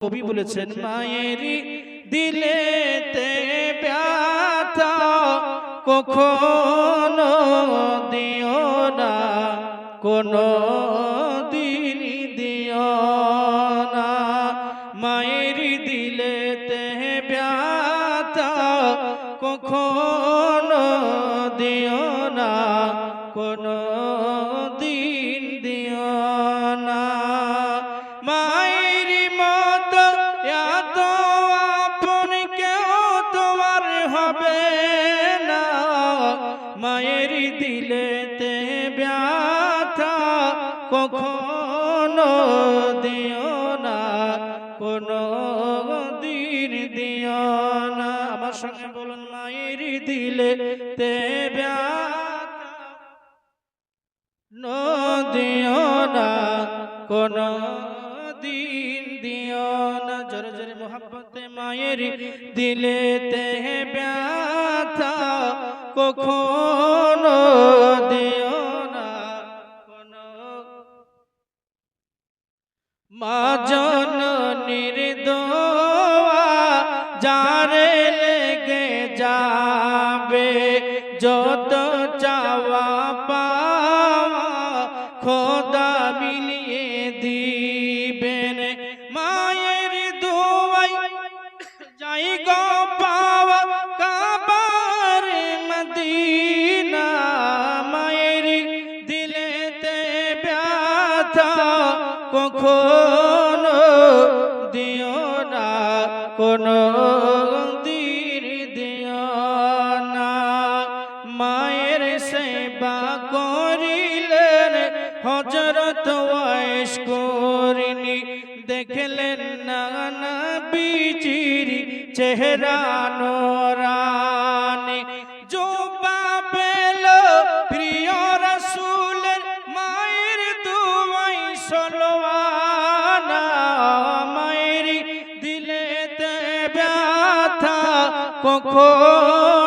কবি বলেছেন মায়েরই দিলেতে ব্যথা কখনো দিও না, কোনো দিন দিও না। মায়েরই দিলেতে ব্যথা কখনো দিও না, কোনো দিন দিও না। মায়ের মতো এত আপন কেউ তোমার হবে না। মায়ের দিলেতে ব্যথা কখনো দিও না, কোনো দিন দিও না। আমার সঙ্গে বলুন, মায়ের দিলেতে ব্যথা দিও না, কোনো দিন দিও না। জোরে জোরে মোহাব্বতে মায়ের দিলেতে ব্যথা কখনো দিও না, কোনো। মা জননীর দোয়া যারে লেগে যাবে, যত চাওয়া পাওয়া খোদা মিলিয়ে দিবেন। মায়ের দোয়াই যাই গো পাওয়া কাবার মদিনা। মায়ের দিলেতে ব্যথা কখনো দিও না, কোনো দিন দিও না। মায়ের সেবা করিলেন হযরত ওয়াইস করিনি, দেখলেন না নবীজির চেহারা নূরানি। জবাব এলো প্রিয় রাসূলের মায়ের দুয়াই সলোয়ানা। মায়ের দিলেতে ব্যথা কখনো